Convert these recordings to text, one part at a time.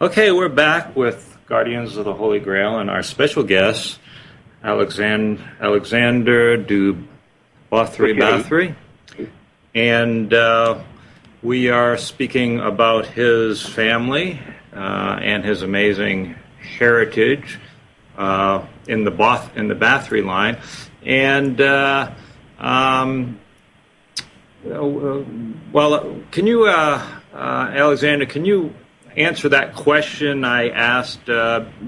Okay, we're back with Guardians of the Holy Grail and our special guest, Alexandre de Bothuri Bathory. And we are speaking about his family and his amazing heritage in the Bathory line. And can you, Alexander, can you answer that question I asked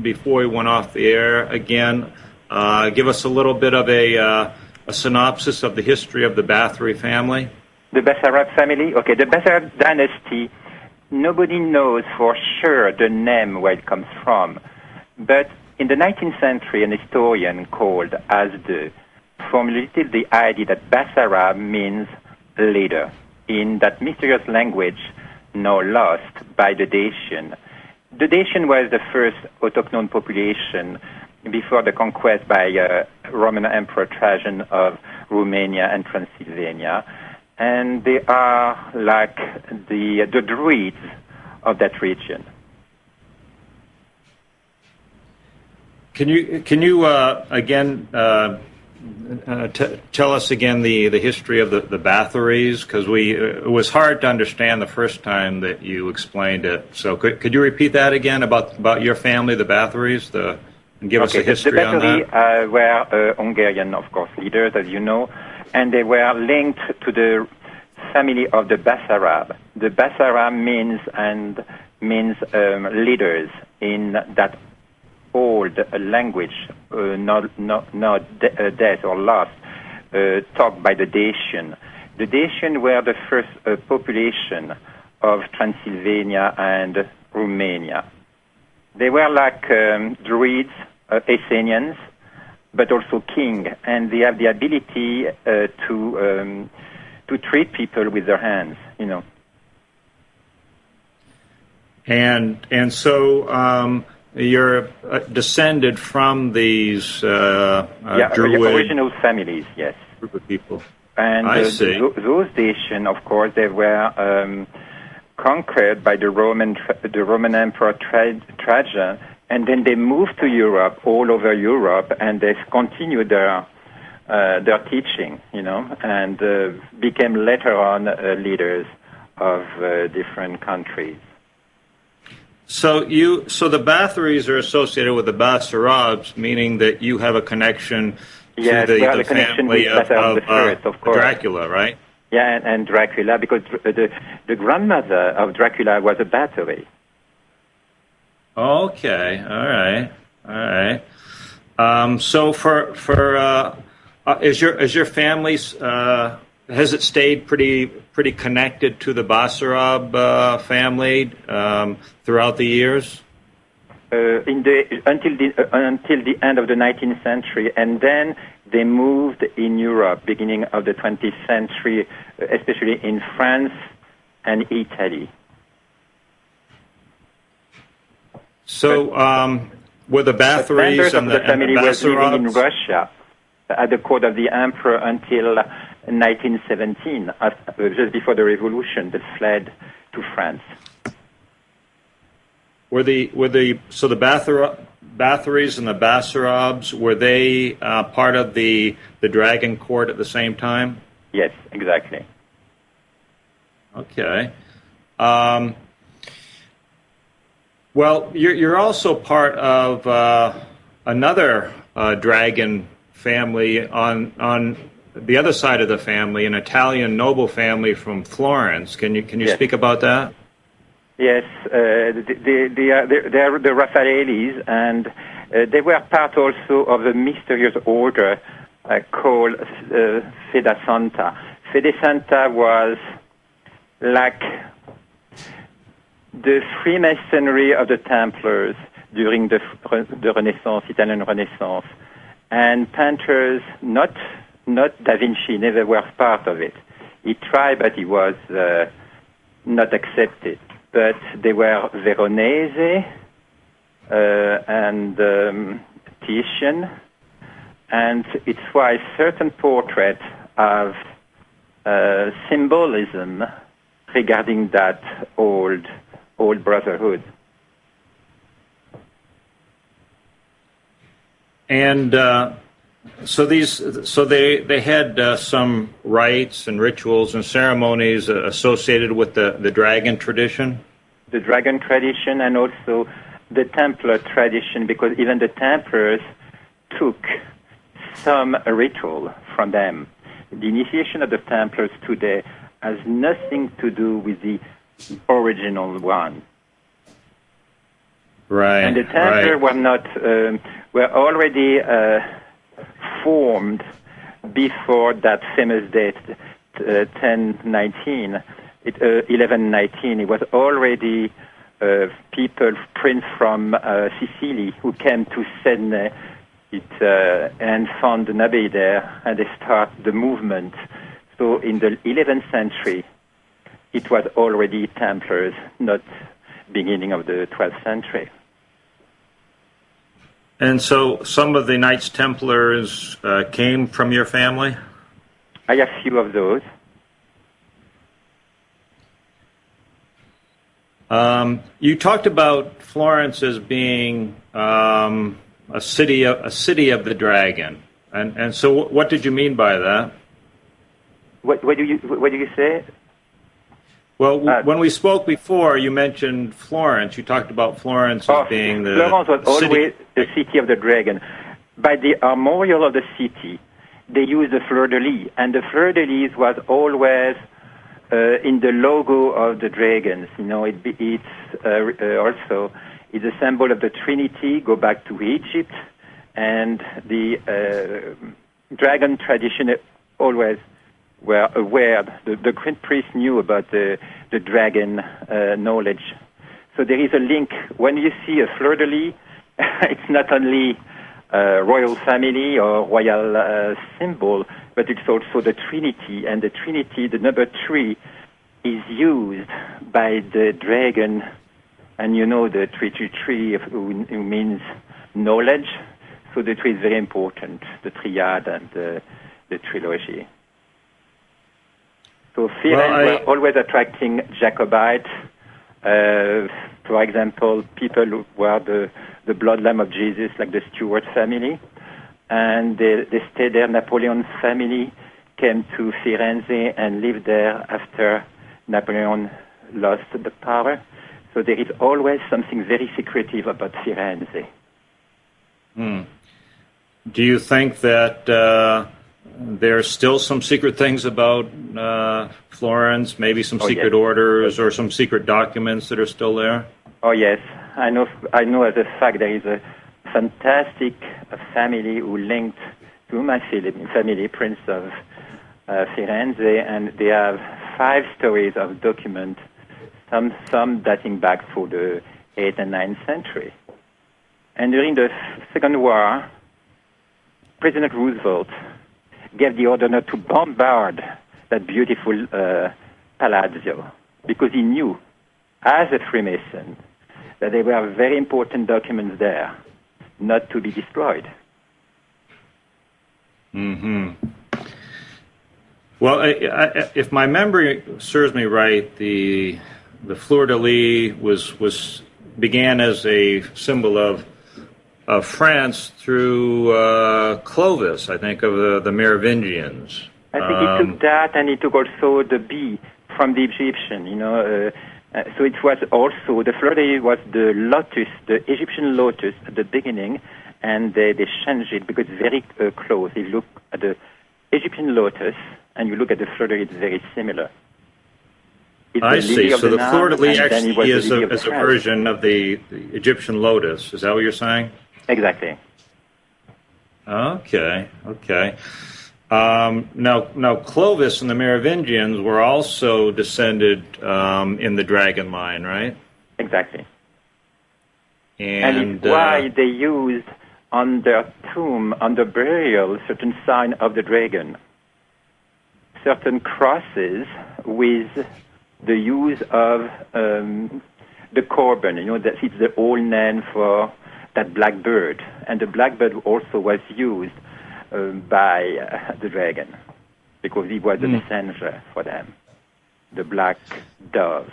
before we went off the air again? Give us a little bit of a synopsis of the history of the Bathory family. The Basarab family? Okay, the Basarab dynasty, nobody knows for sure the name where it comes from. But in the 19th century, an historian called Asde formulated the idea that Basarab means leader in that mysterious language now lost by the Dacian. The Dacian was the first autochthone population before the conquest by Roman Emperor Trajan of Romania and Transylvania. And they are like the Druids of that region. Can you again tell us again the history of the Bathorys? Because it was hard to understand the first time that you explained it. So could you repeat that again about your family, the Bathorys, and give us a history on that? The Bathory were Hungarian, of course, leaders, as you know, and they were linked to the family of the Basarab. The Basarab means leaders in that old language, not dead or lost, talked by the Dacian. The Dacian were the first population of Transylvania and Romania. They were like Druids, Essenians, but also king, and they have the ability to treat people with their hands, you know. And so you're descended from these Druid original families, yes. Group of people. And I see. Those Dacian, of course, they were conquered by the Roman Emperor Trajan, and then they moved to Europe, all over Europe, and they continued their teaching, you know, and became later on leaders of different countries. So the Bathorys are associated with the Basarabs, meaning that you have a connection to the family of Dracula, right? Yeah, and Dracula, because the grandmother of Dracula was a Bathory. Okay, all right. So is your family has it stayed pretty connected to the Basarab family throughout the years? Until the end of the 19th century, and then they moved in Europe, beginning of the 20th century, especially in France and Italy. So were the Bathorys and the family was living in Basarabs Russia at the court of the emperor until 1917, just before the revolution that fled to France. Were the Bathorys and the Basarabs, were they part of the Dragon Court at the same time? Yes, exactly. Okay. Well, you're also part of another dragon family on the other side of the family, an Italian noble family from Florence. Can you Yes. speak about that? Yes, they are the Raffaellis, and they were part also of a mysterious order called Fede Santa. Fede Santa was like the Freemasonry of the Templars during the Renaissance, Italian Renaissance, and painters, not Da Vinci, never were part of it. He tried, but he was not accepted. But they were Veronese and Titian, and it's why certain portraits have symbolism regarding that old brotherhood. And so they had some rites and rituals and ceremonies associated with the dragon tradition. The dragon tradition, and also the Templar tradition, because even the Templars took some ritual from them. The initiation of the Templars today has nothing to do with the original one. Right. And the Templars were already formed before that famous date, 1119. It was already people, prince from Sicily, who came to Sydney and found an abbey there, and they started the movement. So in the 11th century, it was already Templars, not beginning of the 12th century. And so some of the Knights Templars came from your family? I have few of those. You talked about Florence as being a city of the dragon, and so what did you mean by that? What do you say? Well, when we spoke before, you mentioned Florence. You talked about Florence as being the Florence was always the city of the dragon. By the armorial of the city, they used the fleur-de-lis, and the fleur-de-lis was always in the logo of the dragons. You know, it's also it's a symbol of the Trinity. Go back to Egypt, and the dragon tradition always were aware. The great priest knew about the dragon knowledge. So there is a link. When you see a fleur-de-lis, it's not only royal family or royal symbol, but it's also the Trinity. And the Trinity, the number 3, is used by the dragon. And you know the 333, who means knowledge. So the 3 is very important, the triad and the trilogy. So Firenze were always attracting Jacobites. For example, people who were the bloodline of Jesus, like the Stuart family. And they stayed there. Napoleon's family came to Firenze and lived there after Napoleon lost the power. So there is always something very secretive about Firenze. Do you think that there's still some secret things about Florence, maybe some secret orders or some secret documents that are still there? Oh, yes. I know as a fact there is a fantastic family who linked to my family, Prince of Firenze, and they have 5 stories of documents, some dating back for the 8th and 9th century. And during the Second War, President Roosevelt gave the order not to bombard that beautiful palazzo, because he knew, as a Freemason, that there were very important documents there, not to be destroyed. Well, if my memory serves me right, the fleur-de-lis began as a symbol of France through Clovis, I think, of the Merovingians. I think he took that, and he took also the bee from the Egyptian, so it was also, the fleur-de-lis was the lotus, the Egyptian lotus at the beginning, and they changed it because it's very close. If you look at the Egyptian lotus, and you look at the fleur-de-lis, it's very similar. I see. So the fleur-de-lis actually is a version of the Egyptian lotus. Is that what you're saying? Exactly. Okay. Now Clovis and the Merovingians were also descended in the dragon line, right? Exactly. And it's why they used on their tomb, on the burial, certain sign of the dragon, certain crosses with the use of the corban. That it's the old name for that black bird, and the black bird also was used by the dragon because he was the messenger for them, the black dove.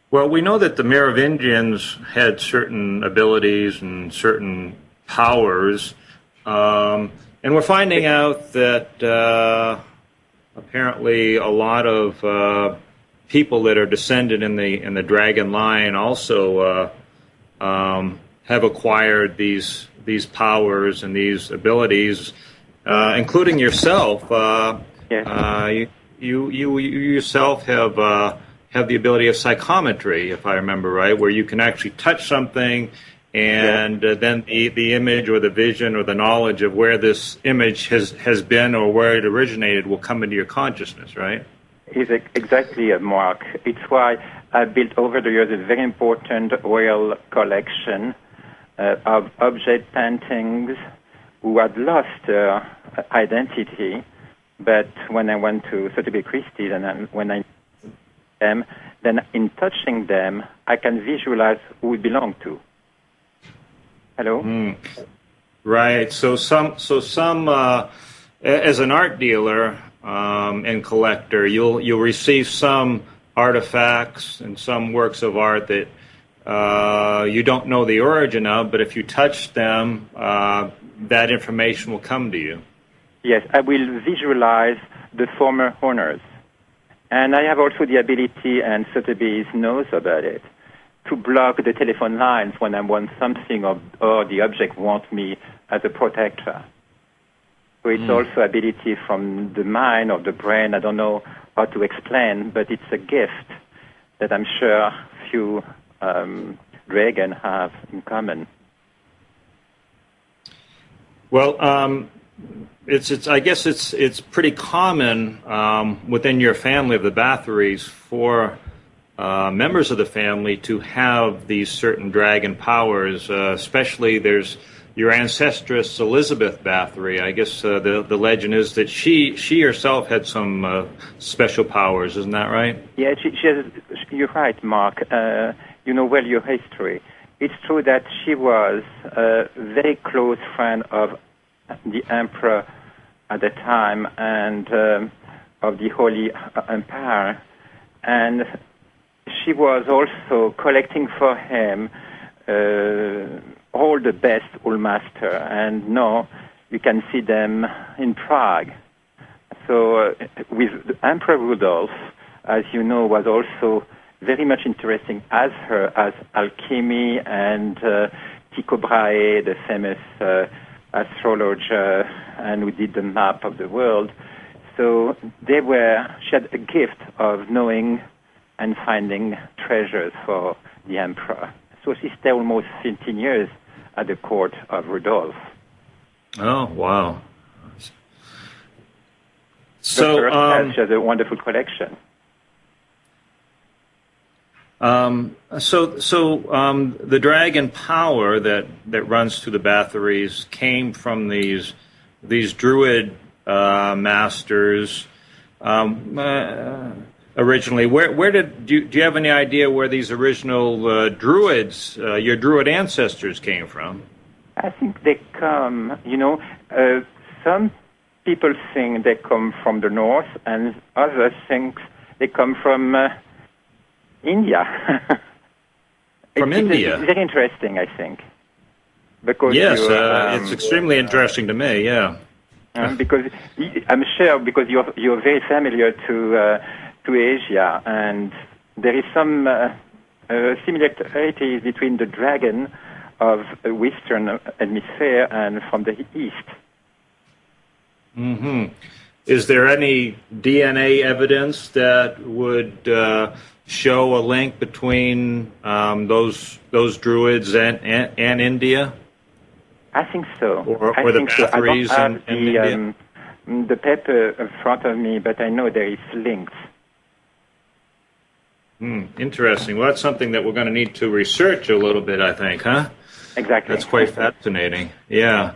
Well, we know that the Merovingians had certain abilities and certain powers, and we're finding out that apparently a lot of people that are descended in the dragon line also have acquired these powers and these abilities, including yourself. Yes. You yourself have the ability of psychometry, if I remember right, where you can actually touch something, and then the image or the vision or the knowledge of where this image has been or where it originated will come into your consciousness, right? Is exactly a mark. It's why I built over the years a very important royal collection of object paintings who had lost their identity. But when I went to Sotheby Christie's and when I them, then in touching them, I can visualize who it belonged to. Hello? Right. So some as an art dealer and collector, you'll receive some artifacts and some works of art that you don't know the origin of, but if you touch them, that information will come to you. Yes, I will visualize the former owners. And I have also the ability, and Sotheby's knows about it, to block the telephone lines when I want something or the object wants me as a protector. So it's also ability from the mind or the brain. I don't know how to explain, but it's a gift that I'm sure few dragons have in common. Well, I guess it's pretty common within your family of the Bathorys for members of the family to have these certain dragon powers. Especially, there's your ancestress Elizabeth Bathory. I guess the legend is that she herself had some special powers. Isn't that right? Yeah, she has, you're right, Mark. You know well your history. It's true that she was a very close friend of the emperor at the time and of the Holy Empire, and she was also collecting for him all the best Ulmaster, and now you can see them in Prague. So with Emperor Rudolf, as you know, was also very much interesting as her as alchemy and Tycho Brahe, the famous astrologer, and who did the map of the world. So she had a gift of knowing and finding treasures for the emperor. So she stayed almost 15 years at the court of Rudolf. Oh, wow. So she has a wonderful collection. The dragon power that runs through the Bathorys came from these druid masters originally. Where do you have any idea where these original druids, your druid ancestors, came from? I think they come. Some people think they come from the north, and others think they come from India. India. It's very interesting, I think. Because yes, it's extremely interesting to me. Yeah. Because I'm sure because you're very familiar to Asia, and there is some similarities between the dragon of the Western Hemisphere and from the East. Mm-hmm. Is there any DNA evidence that would show a link between those druids and India? I think so. Or the Bathorys and India? The paper in front of me, but I know there is links. Interesting. Well, that's something that we're going to need to research a little bit, I think, huh? Exactly. That's quite fascinating. Yeah.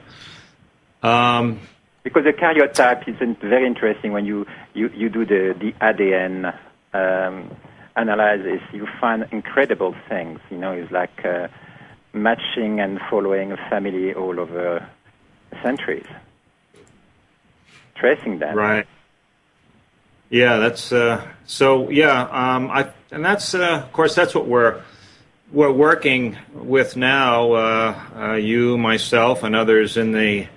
Because the karyotype is very interesting when you do the ADN analysis. You find incredible things. It's like matching and following a family all over centuries. Tracing them. Right. Yeah, that's so. Yeah, and that's of course that's what we're we're working with now, you, myself, and others in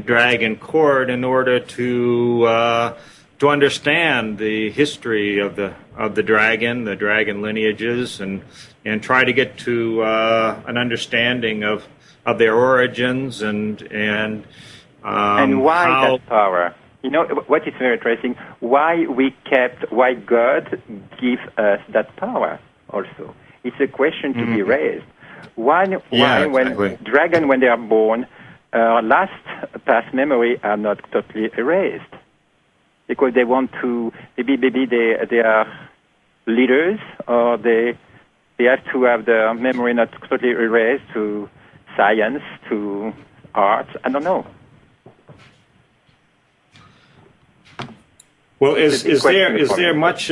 Dragon Court, in order to understand the history of the dragon lineages, and try to get to an understanding of their origins and why how that power. You know what is very interesting? Why God gave us that power also. It's a question to be raised. Why exactly. when dragon, when they are born, last past memory are not totally erased? Because they want to, maybe they are leaders, or they have to have their memory not totally erased to science, to art. I don't know. Well, is there much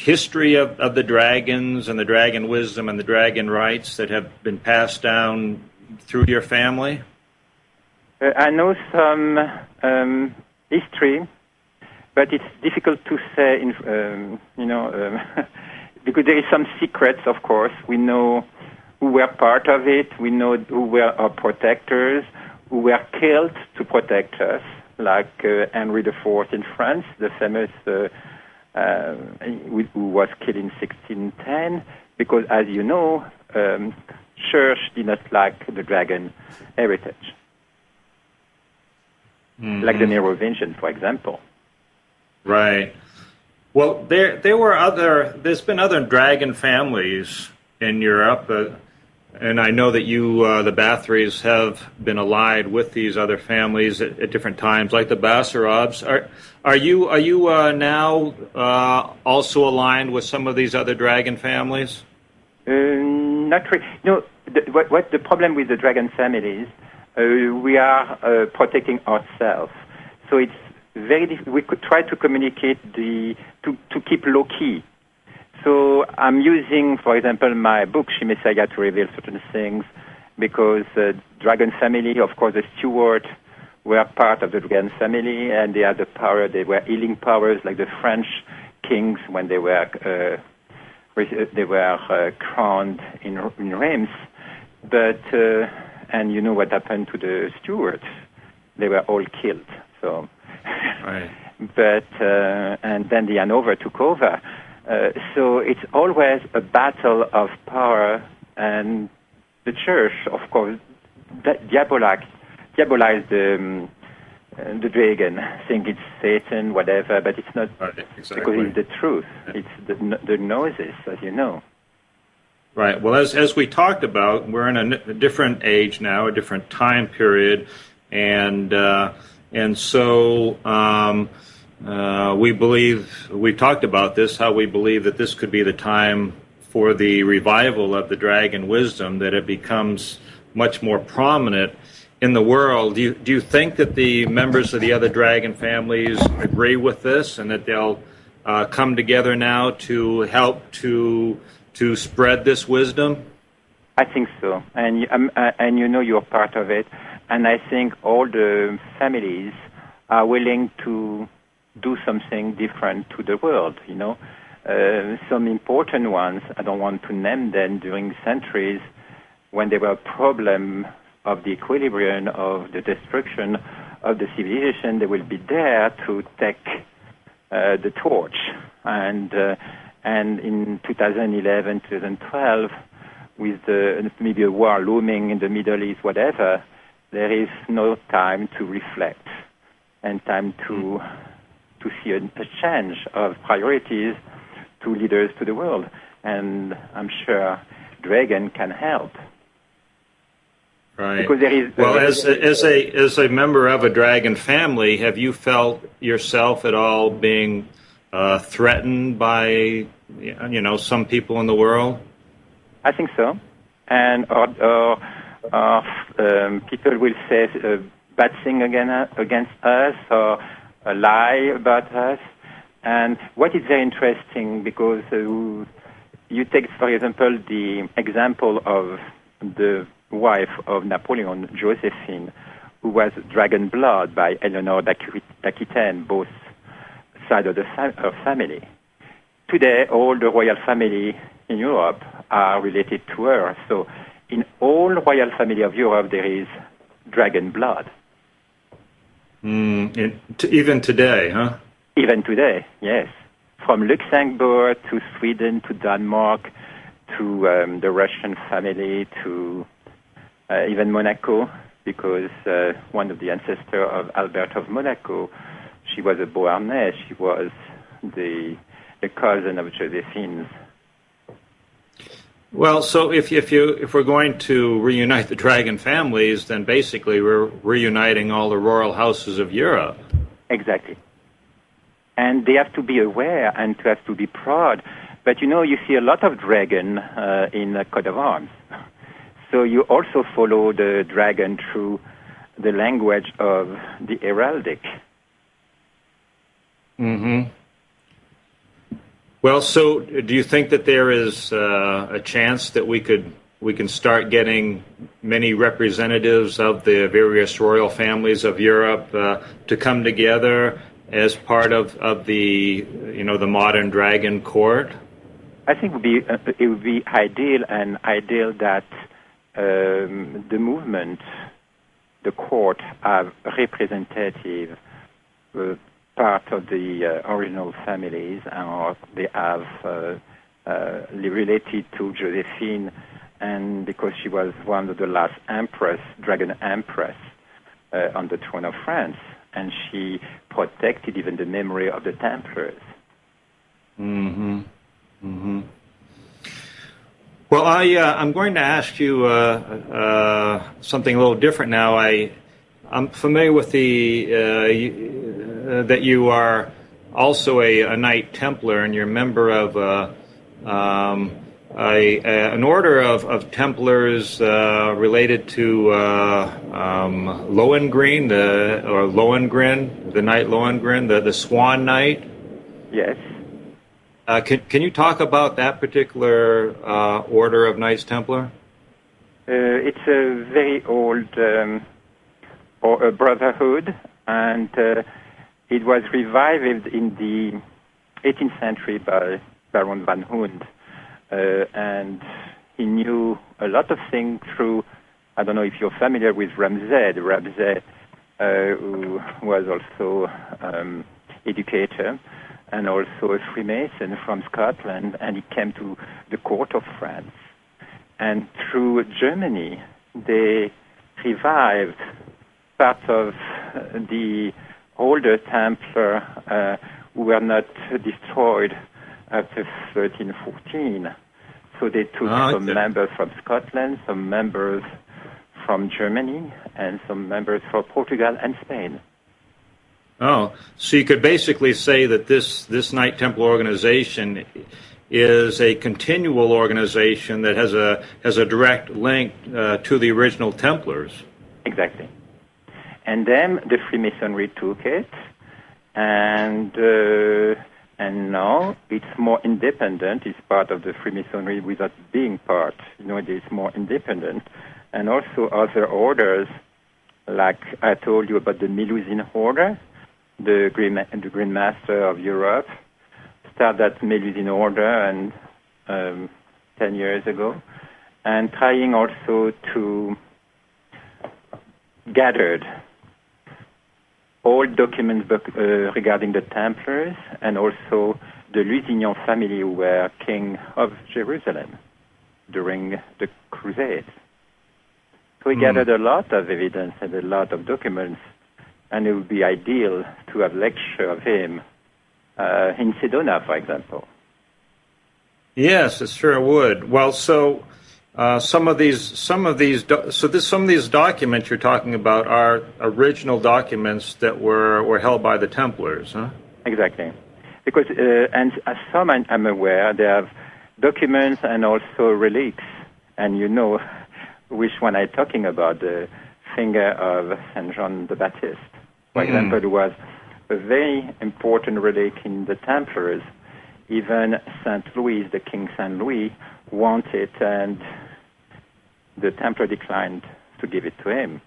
history of the dragons and the dragon wisdom and the dragon rights that have been passed down through your family? I know some history, but it's difficult to say. Because there is some secrets. Of course, we know who were part of it. We know who were our protectors, who were killed to protect us. Like Henry IV in France, the famous who was killed in 1610, because, as you know, Church did not like the dragon heritage, like the Merovingians, for example. Right. Well, there's been other dragon families in Europe. And I know that you, the Bathorys, have been allied with these other families at different times, like the Basarabs. Are you now also aligned with some of these other dragon families? Not really. No. What the problem with the dragon families? We are protecting ourselves, so it's very difficult. We could try to communicate to keep low key. So I'm using, for example, my book, She Messiah, to reveal certain things, because dragon family, of course, the Stuart were part of the dragon family, and they had the power. They were healing powers, like the French kings when they were crowned in Reims. But and you know what happened to the Stuarts? They were all killed. So, right. But and then the Hanover took over. So it's always a battle of power, and the Church, of course, diabolized the dragon, think it's Satan, whatever, but it's not, exactly. Because it's the truth. It's the gnosis, as you know. Right. Well, as we talked about, we're in a different age now, a different time period, and so. We've talked about this, how we believe that this could be the time for the revival of the dragon wisdom, that it becomes much more prominent in the world. Do you think that the members of the other dragon families agree with this, and that they'll come together now to help to spread this wisdom? I think so, and you know you're part of it, and I think all the families are willing to do something different to the world, you know. Some important ones, I don't want to name them, during centuries when there were a problem of the equilibrium, of the destruction of the civilization, they will be there to take the torch. And in 2011, 2012, with maybe a war looming in the Middle East, whatever, there is no time to reflect and time to see a change of priorities to leaders to the world. And I'm sure Dragon can help. Right. Because there is as a member of a dragon family, have you felt yourself at all being threatened by some people in the world? I think so, and people will say bad thing against us or a lie about us. And what is very interesting, because you take, for example, the example of the wife of Napoleon, Josephine, who was dragon blood by Eleanor d'Aquitaine, both sides of the family. Today, all the royal family in Europe are related to her. So in all royal family of Europe, there is dragon blood. Even today, huh? Even today, yes. From Luxembourg to Sweden to Denmark to the Russian family to even Monaco, because one of the ancestors of Albert of Monaco, she was a Beauharnais. She was the cousin of Josephine's. Well, so if we're going to reunite the dragon families, then basically we're reuniting all the royal houses of Europe. Exactly. And they have to be aware and to have to be proud. But you see a lot of dragon in the coat of arms. So you also follow the dragon through the language of the heraldic. Mm-hmm. Well, so do you think that there is a chance that we can start getting many representatives of the various royal families of Europe to come together as part of the the modern dragon court? I think it would be ideal that the movement, the court, have representative part of the original families, or they have related to Josephine, and because she was one of the last dragon empress on the throne of France, and she protected even the memory of the Templars. Mm-hmm. Mm-hmm. Well, I'm going to ask you something a little different now. I'm familiar with that you are also a Knight Templar, and you're a member of an order of Templars related to Lohengrin, the Knight Lohengrin, the Swan Knight. Yes. Can you talk about that particular order of Knights Templar? It's a very old brotherhood, and it was revived in the 18th century by Baron van Hound, and he knew a lot of things through, I don't know if you're familiar with Ramsay, who was also educator and also a Freemason from Scotland, and he came to the court of France. And through Germany, they revived part of the older Templar who were not destroyed after 1314. So they took some members from Scotland, some members from Germany, and some members from Portugal and Spain. Oh, so you could basically say that this Knight Templar organization is a continual organization that has a direct link to the original Templars. Exactly. And then the Freemasonry took it, and now it's more independent. It's part of the Freemasonry without being part. It is more independent. And also other orders, like I told you about the Melusine Order, the Green Master of Europe, started that Melusine Order and 10 years ago, and trying also to gather all documents regarding the Templars and also the Lusignan family who were king of Jerusalem during the Crusades. So we gathered a lot of evidence and a lot of documents, and it would be ideal to have lecture of him in Sedona, for example. Yes, it sure would. Well, so some of these documents you're talking about are original documents that were held by the Templars, huh? Exactly, because and as some I'm aware, they have documents and also relics, and which one I'm talking about, the finger of Saint John the Baptist, for example, who was a very important relic in the Templars. Even Saint Louis, the King Saint Louis, wanted, and the Templar declined to give it to him.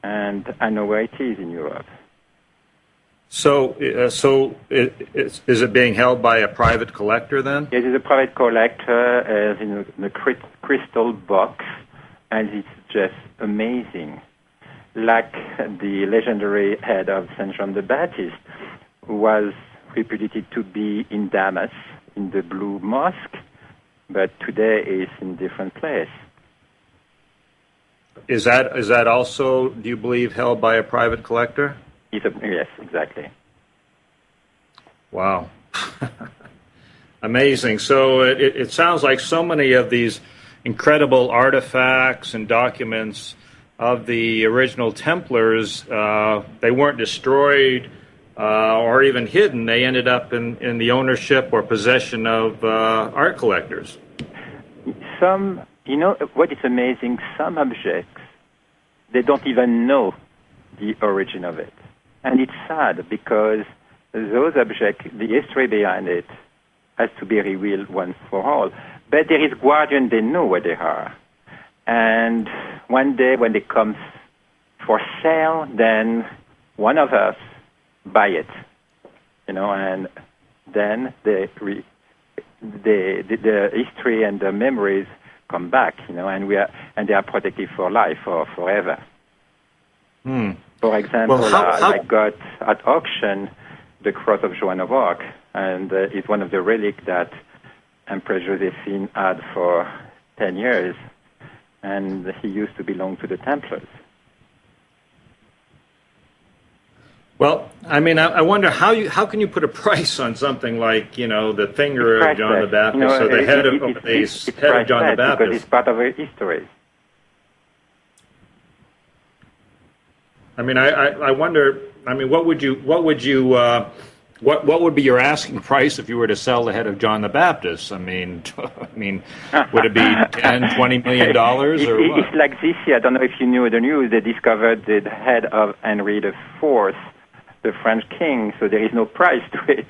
And I know where it is in Europe. Is it being held by a private collector then? It is a private collector in a crystal box, and it's just amazing. Like the legendary head of Saint John the Baptist, who was reputed to be in Damas, in the Blue Mosque, but today is in a different place. Is that also, do you believe, held by a private collector? Yes, exactly. Wow. Amazing. So it sounds like so many of these incredible artifacts and documents of the original Templars, they weren't destroyed or even hidden. They ended up in the ownership or possession of art collectors. What is amazing, some objects, they don't even know the origin of it. And it's sad because those objects, the history behind it, has to be revealed once for all. But there is guardian, they know where they are. And one day when they come for sale, then one of us buy it, and then the history and the memories come back, and they are protected for life or forever. For example, I got at auction the cross of Joan of Arc, and it's one of the relics that Empress Josephine had for 10 years, and he used to belong to the Templars. Well, I mean, I wonder how can you put a price on something like, the finger of John the Baptist or the head of John the Baptist? Because it's part of our history. I mean, I wonder. I mean, what would be your asking price if you were to sell the head of John the Baptist? I mean, would it be $10, $20 million or what? It's like this year. I don't know if you knew the news. They discovered the head of Henry IV, the French king. So there is no price to it.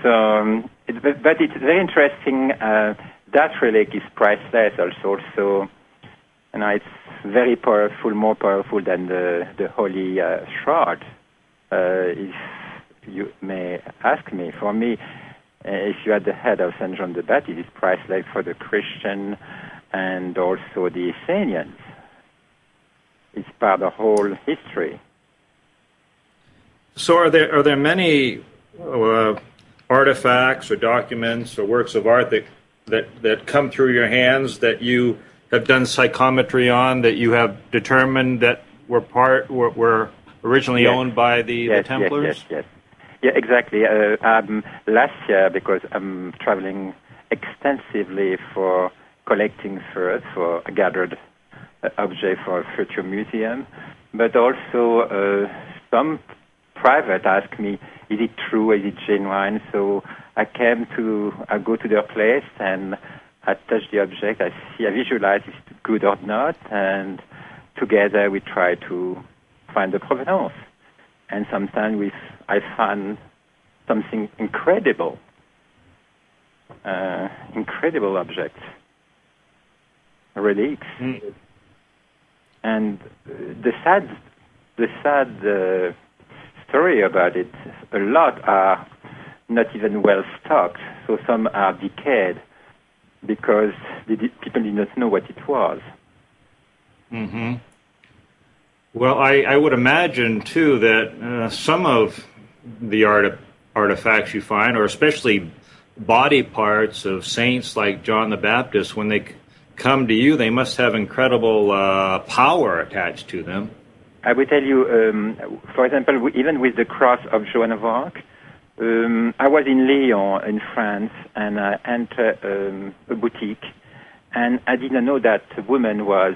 So, but it's very interesting. That relic is priceless also. So, it's very powerful, more powerful than the holy shroud. If you may ask me, for me, if you had the head of Saint John the Baptist, it's priceless for the Christian and also the Essenians. It's part of the whole history. So are there many artifacts or documents or works of art that come through your hands that you have done psychometry on, that you have determined that were originally owned by the Templars? Yes. Yeah, exactly. Last year, because I'm traveling extensively for collecting first for a gathered object for a future museum, but also some private ask me, is it true, is it genuine? So I go to their place and I touch the object, I visualize if it's good or not, and together we try to find the provenance. And sometimes I find something incredible objects, relics. And the sad story about it, a lot are not even well stocked, so some are decayed because people did not know what it was. Mm-hmm. Well, I would imagine, too, that some of the artifacts you find, or especially body parts of saints like John the Baptist, when they come to you, they must have incredible power attached to them. I will tell you, for example, even with the cross of Joan of Arc, I was in Lyon, in France, and I entered a boutique, and I didn't know that the woman was...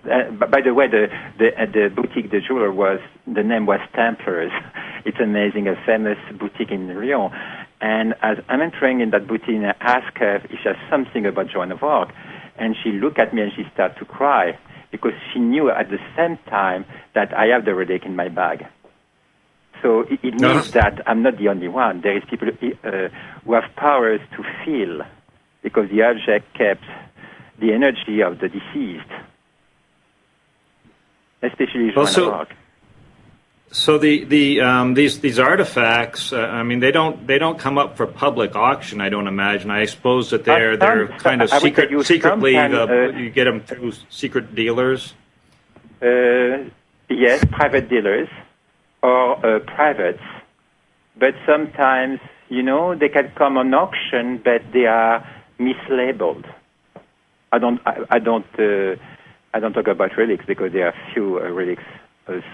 by the way, the boutique, the jeweler the name was Templars. It's amazing, a famous boutique in Lyon. And as I'm entering in that boutique, I asked her if she has something about Joan of Arc. And she looked at me and she started to cry because she knew at the same time that I have the relic in my bag. So it means that I'm not the only one. There is people who have powers to feel because the object kept the energy of the deceased. Especially Joan of Arc. So these artifacts, I mean, they don't come up for public auction. I don't imagine. I suppose that they're kind of secretly you get them through secret dealers. Yes, private dealers or privates, but sometimes they can come on auction, but they are mislabeled. I don't talk about relics because there are few relics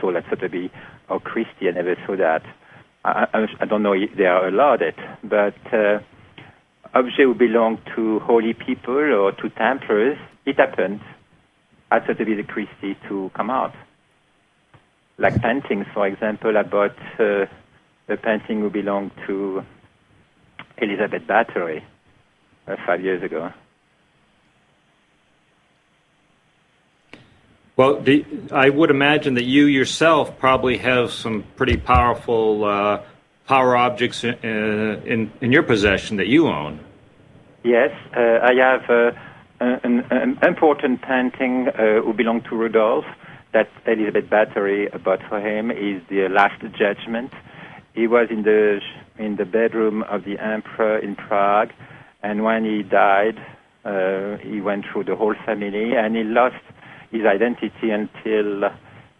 sold at Sotheby or Christie. I never saw that. I don't know if they are allowed it, but objects who belong to holy people or to Templars, it happened at Sotheby Christie to come out. Like paintings, for example, I bought a painting who belonged to Elizabeth Bathory 5 years ago. Well, I would imagine that you yourself probably have some pretty powerful power objects in your possession that you own. Yes, I have an important painting who belonged to Rudolph that Elizabeth Bathory bought for him. Is the Last Judgment. He was in the bedroom of the emperor in Prague, and when he died, he went through the whole family, and he lost his identity until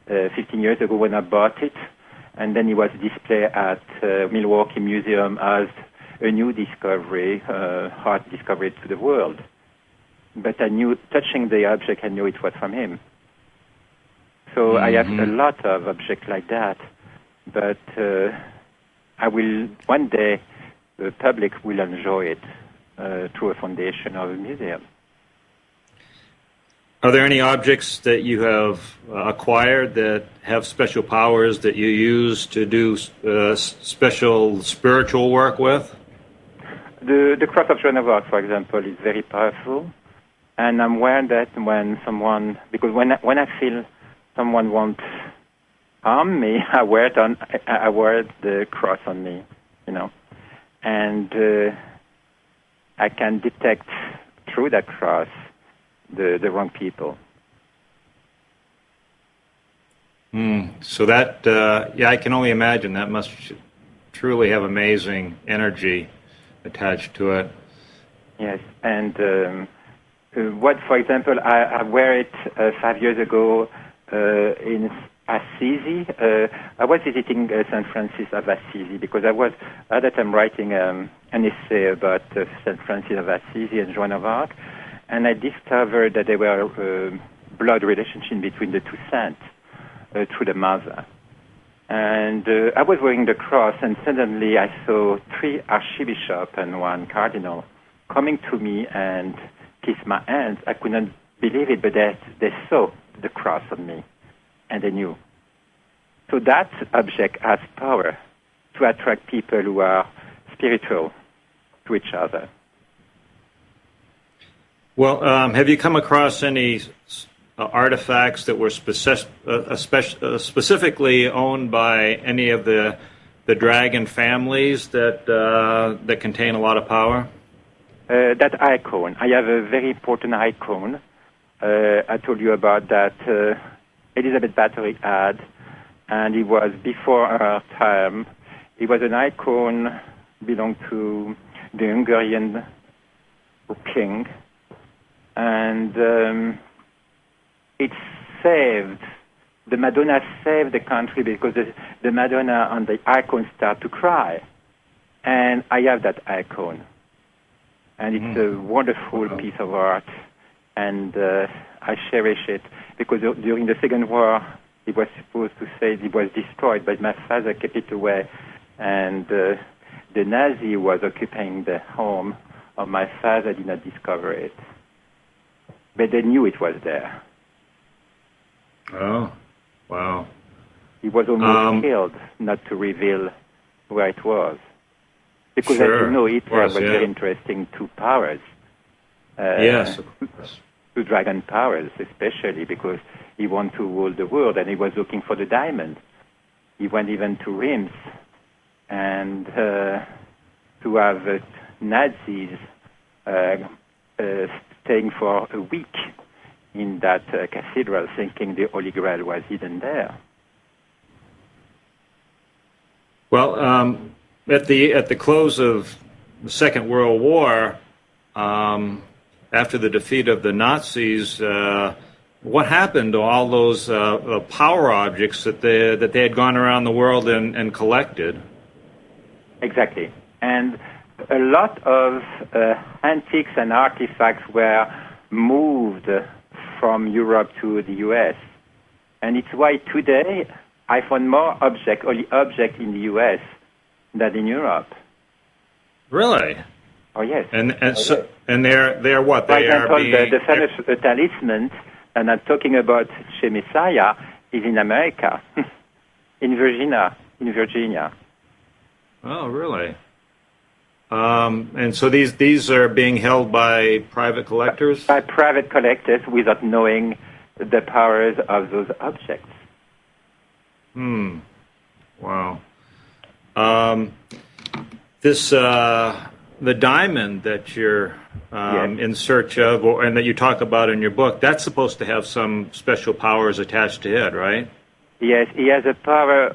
15 years ago when I bought it, and then he was displayed at Milwaukee Museum as a new discovery, art discovery to the world. But I knew, touching the object, I knew it was from him. So I have a lot of objects like that, but I will, one day, the public will enjoy it through a foundation or a museum. Are there any objects that you have acquired that have special powers that you use to do special spiritual work with? The cross of Joan of Arc, for example, is very powerful, and I'm wearing that when someone, because when I feel someone won't harm me, I wear the cross on me, and I can detect through that cross the wrong people. So that, I can only imagine that must truly have amazing energy attached to it. Yes, and what, for example, I wear it 5 years ago in Assisi. I was visiting St. Francis of Assisi because I was at that time writing an essay about St. Francis of Assisi and Joan of Arc, and I discovered that there were blood relationship between the two saints through the mother. And I was wearing the cross, and suddenly I saw 3 archbishops and 1 cardinal coming to me and kiss my hands. I couldn't believe it, but they saw the cross on me, and they knew. So that object has power to attract people who are spiritual to each other. Well, have you come across any artifacts that were specifically owned by any of the dragon families that contain a lot of power? That icon. I have a very important icon. I told you about that Elizabeth Bathory had, and it was before her time. It was an icon belonged to the Hungarian king, and it saved, the Madonna saved the country because the Madonna on the icon started to cry. And I have that icon. And it's a wonderful piece of art. And I cherish it because during the Second War, it was supposed to say it was destroyed, but my father kept it away. And the Nazi was occupying the home of my father, did not discover it. But they knew it was there. Oh, wow. He was almost killed not to reveal where it was. Because as you know, Hitler was very interesting to powers. Yes, of course. To dragon powers, especially because he wanted to rule the world and he was looking for the diamond. He went even to Reims and to have Nazis staying for a week in that cathedral, thinking the Holy Grail was hidden there. Well, at the close of the Second World War, after the defeat of the Nazis, what happened to all those power objects that they had gone around the world and collected? Exactly. And a lot of antiques and artifacts were moved from Europe to the U.S. And it's why today I found more early objects in the U.S. than in Europe. Really? Oh, yes. And they're what? For example, the famous talisman, and I'm talking about Che Messiah, is in America, in Virginia. Oh, really? And so these are being held by private collectors? By private collectors without knowing the powers of those objects. Wow. The diamond that you're Yes. in search of, and that you talk about in your book, that's supposed to have some special powers attached to it, right? Yes, he has a power.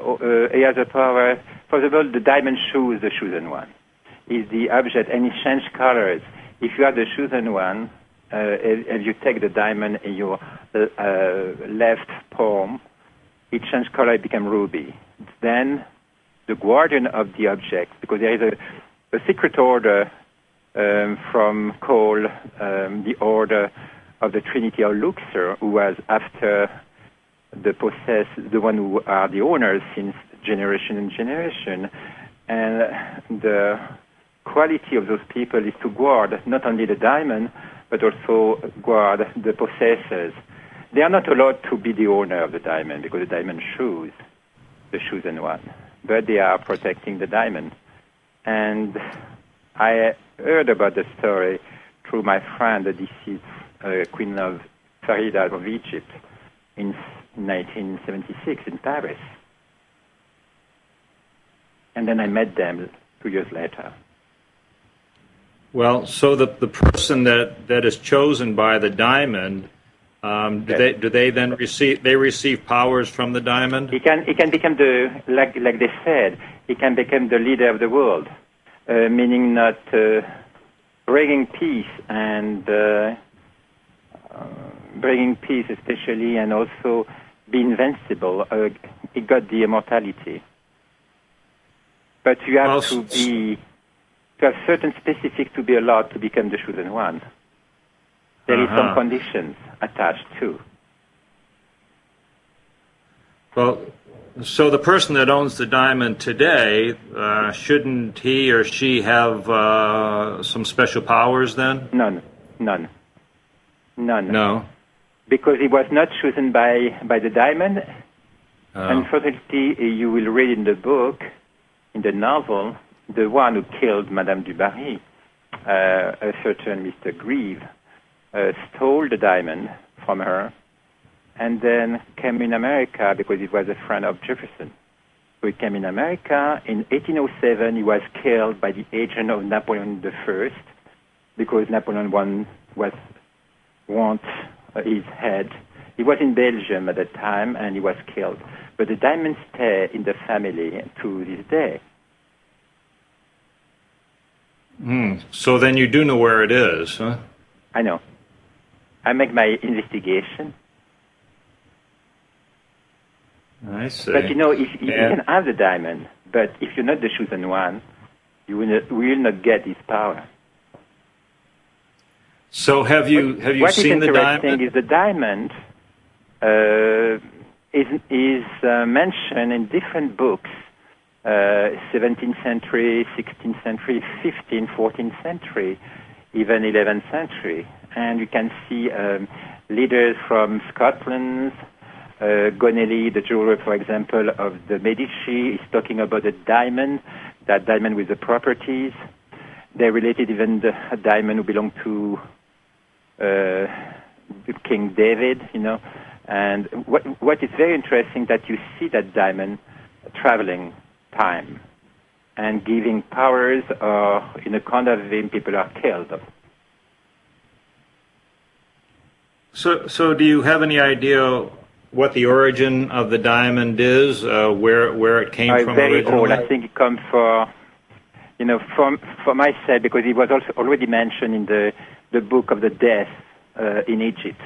First of all, the diamond shoe is the chosen one. Is the object, and it changes colors. If you have the chosen one, if you take the diamond in your left palm, it changes color, it becomes ruby. Then the guardian of the object, because there is a secret order called the Order of the Trinity of Luxor, who was after the one who are the owners since generation and generation. And the quality of those people is to guard not only the diamond, but also guard the possessors. They are not allowed to be the owner of the diamond because the diamond shows the chosen one, but they are protecting the diamond. And I heard about the story through my friend, the deceased Queen of Farida of Egypt, in 1976 in Paris. And then I met them 2 years later. Well, so the person that is chosen by the diamond, do they then receive powers from the diamond? He can become like they said, he can become the leader of the world, meaning not bringing peace and bringing peace especially, and also be invincible. He got the immortality, but you have to have certain specifics to be allowed to become the chosen one. There is some conditions attached too. Well, so the person that owns the diamond today, shouldn't he or she have some special powers then? None. No. Because he was not chosen by the diamond. Unfortunately, you will read in the book, in the novel, the one who killed Madame du Barry, a certain Mr. Grieve, stole the diamond from her, and then came in America because he was a friend of Jefferson. So he came in America. In 1807, he was killed by the agent of Napoleon I because Napoleon wanted his head. He was in Belgium at the time, and he was killed. But the diamond stay in the family to this day. So then you do know where it is, huh? I know. I make my investigation. I see. But you can have the diamond, but if you're not the chosen one, you will not get this power. So have you seen the diamond? What is interesting is the diamond is mentioned in different books, 17th century, 16th century, 15th, 14th century, even 11th century. And you can see leaders from Scotland, Gonelli, the jeweler, for example, of the Medici, is talking about the diamond, that diamond with the properties. They related even a diamond who belonged to King David, And what is very interesting that you see that diamond traveling time and giving powers, or in a kind of way people are killed. So do you have any idea what the origin of the diamond is, where it came from very originally? old. I think it comes from myself, because it was also already mentioned in the Book of the Death in Egypt.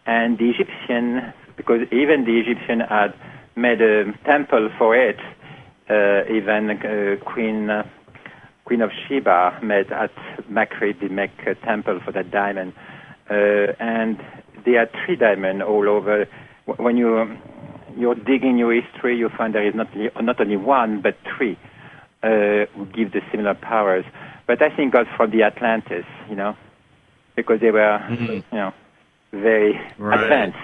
And the Egyptian, because even the Egyptian had made a temple for it, even Queen of Sheba made at Makrit, they make a temple for that diamond. And they had 3 diamonds all over. When you're digging your history, you find there is not only one, but 3 who give the similar powers. But I think got from the Atlantis, because they were, very advanced.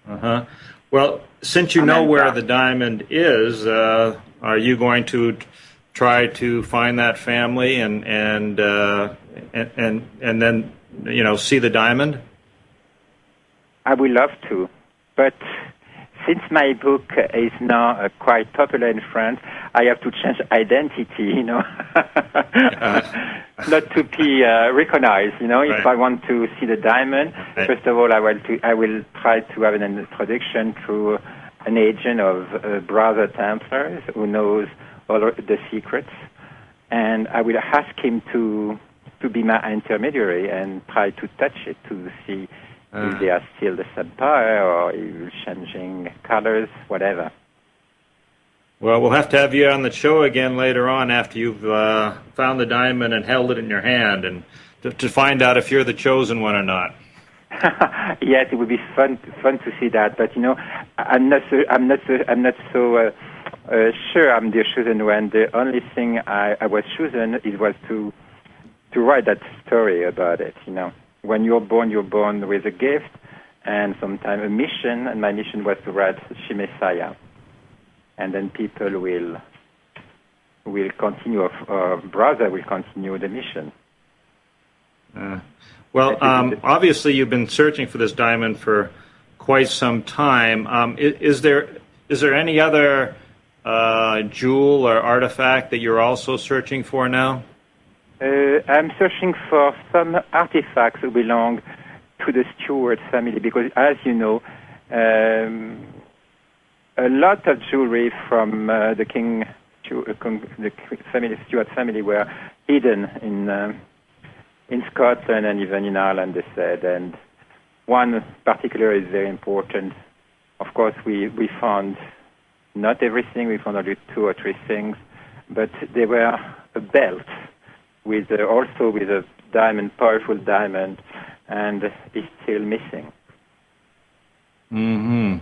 Uh-huh. Well, since you know where the diamond is, are you going to try to find that family and then see the diamond? I would love to, but since my book is now quite popular in France, I have to change identity, not to be recognized. Right. If I want to see the diamond, first of all, I will try to have an introduction through an agent of Brother Templars who knows all the secrets, and I will ask him to be my intermediary and try to touch it to see if they are still the same power or if changing colors, whatever. Well, we'll have to have you on the show again later on after you've found the diamond and held it in your hand, and to find out if you're the chosen one or not. Yes, it would be fun to see that. But I'm not so sure I'm the chosen one. The only thing I was chosen was to write that story about it. When you're born with a gift and sometimes a mission, and my mission was to write She Messiah. And then people will continue, or Brother will continue the mission. Obviously you've been searching for this diamond for quite some time. Is there any other jewel or artifact that you're also searching for now? I'm searching for some artifacts that belong to the Stewart family, because, as you know, a lot of jewelry from the Stewart family were hidden in Scotland and even in Ireland, they said. And one particular is very important. Of course, we found not everything. We found only 2 or 3 things, but there were a belt with a diamond, powerful diamond, and it's still missing. Mm-hmm.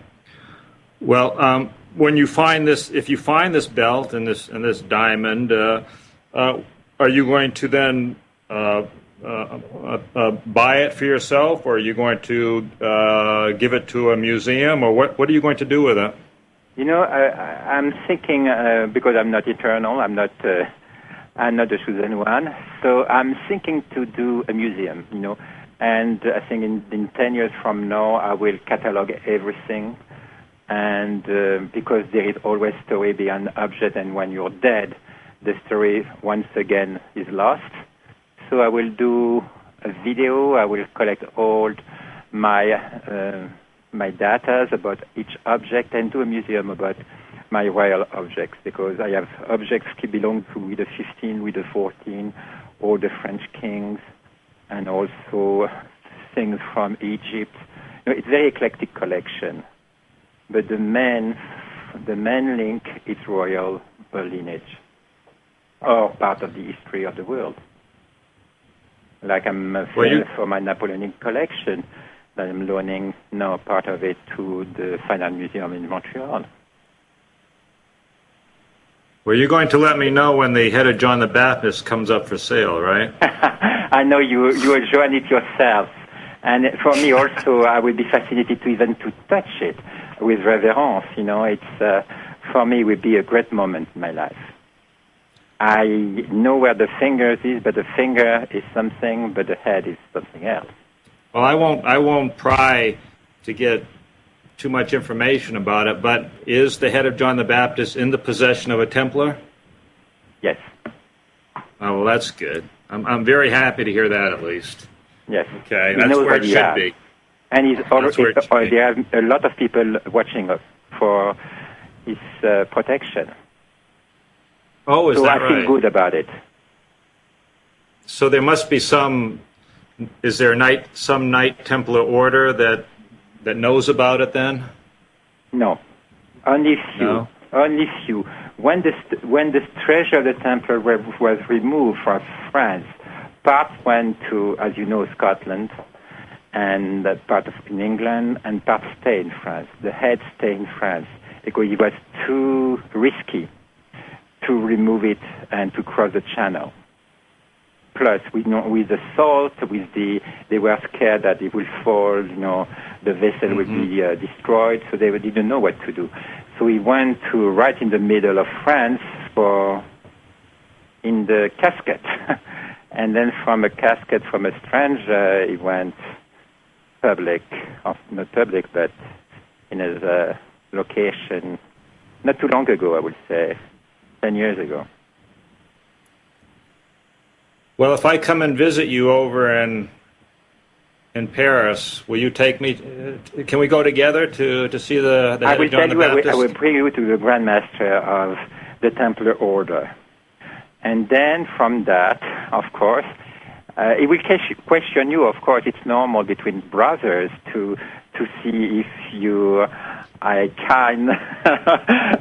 Well, when you find this, if you find this belt and this diamond, are you going to then buy it for yourself, or are you going to give it to a museum, or what are you going to do with it? I'm thinking, because I'm not eternal, I'm not the chosen one, so I'm thinking to do a museum, and I think in 10 years from now I will catalog everything, and because there is always story behind object, and when you're dead, the story once again is lost. So I will do a video, I will collect all my data about each object and do a museum about my royal objects, because I have objects that belong to Louis XV, Louis XIV, all the French kings, and also things from Egypt. It's a very eclectic collection, but the main link is royal lineage, or part of the history of the world. Like I'm famous for my Napoleonic collection, that I'm loaning now part of it to the Fine Art Museum in Montreal. Well, you're going to let me know when the head of John the Baptist comes up for sale, right? I know you will join it yourself. And for me also, I will be fascinated to even to touch it with reverence. It's for me, it will be a great moment in my life. I know where the fingers is, but the finger is something, but the head is something else. Well, I won't pry to get too much information about it, but is the head of John the Baptist in the possession of a Templar? Yes. Oh, well, that's good. I'm very happy to hear that, at least. Yes. Okay, that's where it should be. And where there are a lot of people watching us for his protection. Oh, is so that I right? feel good about it. So there must be is there some Knight Templar order that knows about it then? No, only few. No? Only few. When the treasure of the Templar was removed from France, part went to, as you know, Scotland, and part in England, and part stayed in France. The head stayed in France because it was too risky to remove it and to cross the channel. Plus, with the salt, they were scared that it would fall, the vessel would be destroyed, so they didn't know what to do. So we went to right in the middle of France in the casket. And then from a casket from a stranger, it went public, not public, but in a location not too long ago, I would say, 10 years ago. Well, if I come and visit you over in Paris, will you take me? Can we go together to see the head of John the Baptist? I will bring you to the Grand Master of the Templar Order. And then from that, of course, it will question you. Of course, it's normal between brothers to see if you are kind.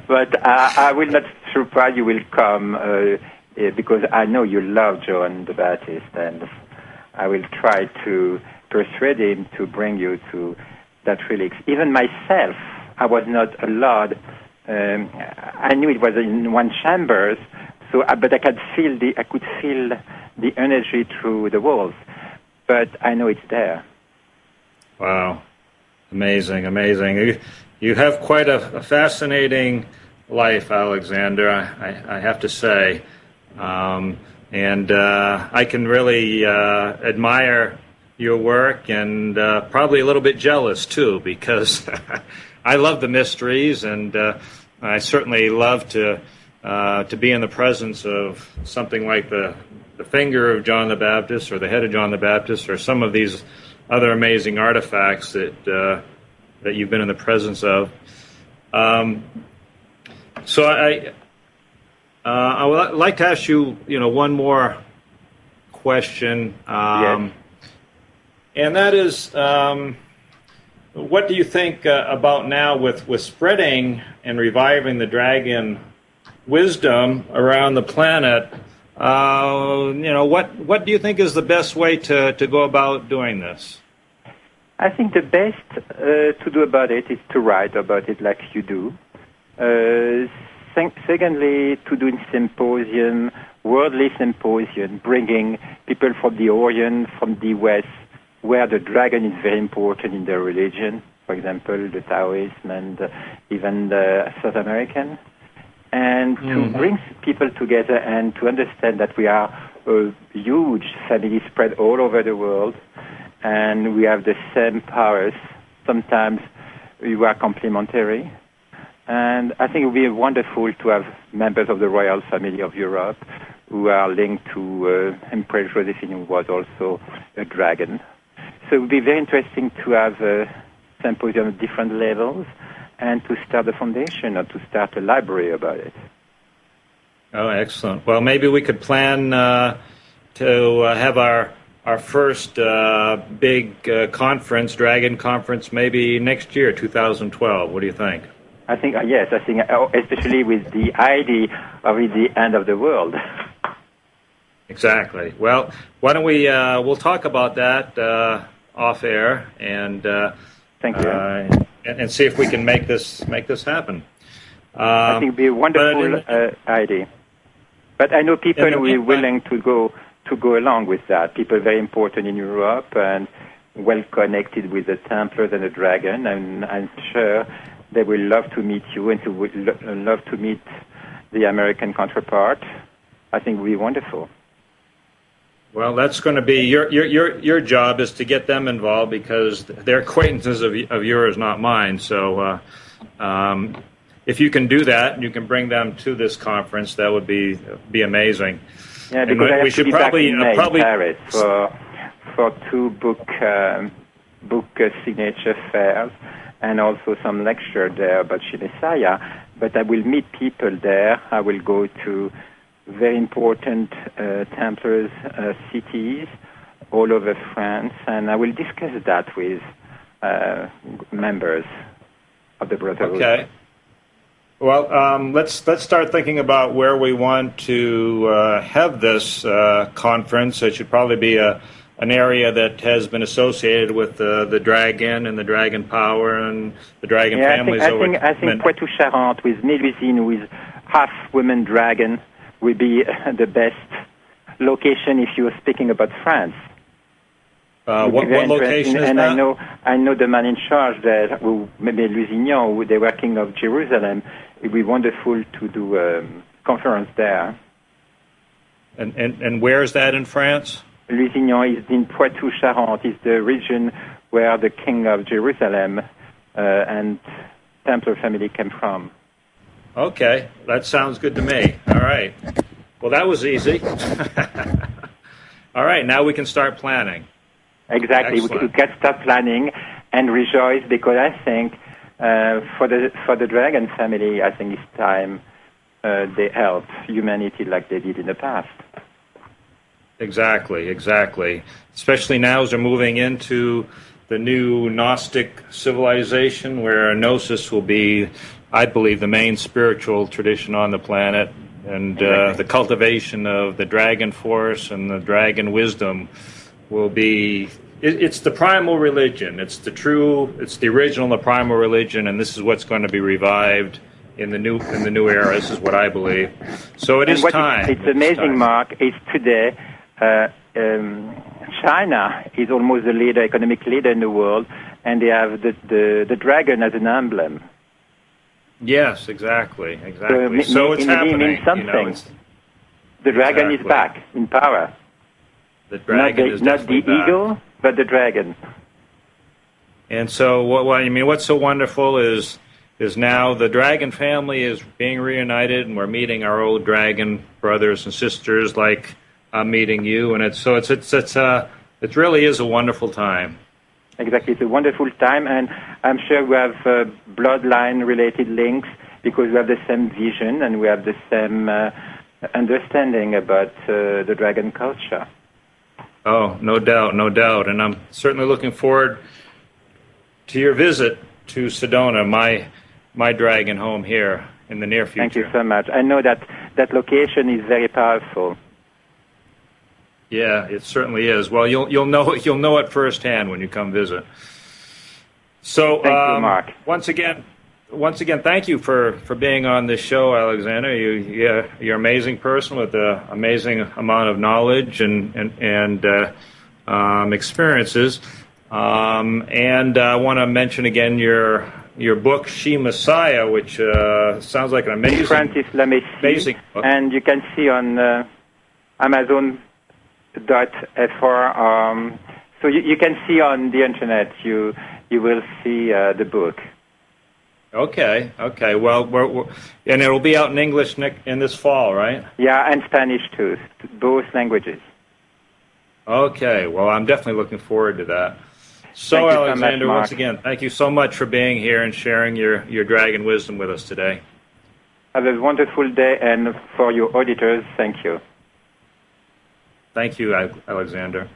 But I will not surprise you will come because I know you love John the Baptist, and I will try to persuade him to bring you to that relics. Even myself, I was not allowed. I knew it was in one chamber, but I could feel the energy through the walls. But I know it's there. Wow, amazing! You have quite a fascinating life, Alexander. I have to say. And I can really admire your work, and probably a little bit jealous too, because I love the mysteries, and I certainly love to be in the presence of something like the finger of John the Baptist, or the head of John the Baptist, or some of these other amazing artifacts that you've been in the presence of. So I would like to ask you, one more question, yes. And that is, what do you think about now with spreading and reviving the dragon wisdom around the planet? What do you think is the best way to go about doing this? I think the best to do about it is to write about it like you do. Secondly, to do symposium, worldly symposium, bringing people from the Orient, from the West, where the dragon is very important in their religion, for example, the Taoism and even the South American, and to bring people together and to understand that we are a huge family spread all over the world, and we have the same powers. Sometimes we are complementary. And I think it would be wonderful to have members of the royal family of Europe who are linked to Empress Josephine, who was also a dragon. So it would be very interesting to have a symposium at different levels and to start a foundation or to start a library about it. Oh, excellent. Well, maybe we could plan to have our first big conference, Dragon Conference, maybe next year, 2012. What do you think? I think, yes, especially with the idea of the end of the world. Exactly. Well, why don't we'll talk about that off air, and thank you, and see if we can make this happen. I think it would be a wonderful idea. But I know people who are willing to go along with that. People very important in Europe and well connected with the Templars and the Dragon, and I'm sure they will love to meet you and would love to meet the American counterpart. I think it will be wonderful. Well, that's going to be your job, is to get them involved, because they're acquaintances of yours, not mine. So if you can do that and you can bring them to this conference, that would be amazing. Yeah, because I have to be back in Paris for two book book signature fairs and also some lecture there about Messiah. But I will meet people there. I will go to very important Templars cities all over France, and I will discuss that with members of the Brotherhood. Okay. Well, let's start thinking about where we want to have this conference. It should probably be an area that has been associated with the dragon and the dragon power and the dragon families. I think Poitou-Charentes with Mélusine, who is half woman dragon, would be the best location if you were speaking about France. What location is and that? I know the man in charge there, who maybe Lusignan, who they were king of Jerusalem. It would be wonderful to do a conference there. And where is that in France? Lusignan is in Poitou-Charentes. It's the region where the king of Jerusalem and Templar family came from. Okay, that sounds good to me. All right. Well, that was easy. All right, now we can start planning. Exactly. We can start planning and rejoice, because I think for the dragon family, I think it's time they help humanity like they did in the past. Exactly. Especially now as they're moving into the new Gnostic civilization, where Gnosis will be, I believe, the main spiritual tradition on the planet, and the cultivation of the dragon force and the dragon wisdom will be. It's the primal religion. It's the original, the primal religion, and this is what's going to be revived in the new era. This is what I believe. So it's time. It's amazing, Mark. It's today. China is almost the economic leader in the world, and they have the dragon as an emblem. Yes, exactly. So it's happening. Means something. The dragon is back in power. The dragon is definitely not the eagle, but the dragon. And so, what's so wonderful is now the dragon family is being reunited, and we're meeting our old dragon brothers and sisters, like I'm meeting you, and it really is a wonderful time. Exactly, it's a wonderful time, and I'm sure we have bloodline-related links, because we have the same vision and we have the same understanding about the dragon culture. Oh, no doubt. And I'm certainly looking forward to your visit to Sedona, my dragon home here in the near future. Thank you so much. I know that location is very powerful. Yeah, it certainly is. Well, you'll know it firsthand when you come visit. So, thank you, Mark. Once again, thank you for being on this show, Alexander. You're an amazing person with an amazing amount of knowledge and experiences. And I want to mention again your book, She Messiah, which sounds like an amazing book. And you can see on Amazon.fr. So you can see on the internet. You will see the book. Okay. Well, and it'll be out in English in this fall, right? Yeah, and Spanish too, both languages. Okay. Well, I'm definitely looking forward to that. So, Alexander, once again, thank you so much for being here and sharing your dragon wisdom with us today. Have a wonderful day, and for your auditors, thank you. Thank you, Alexander.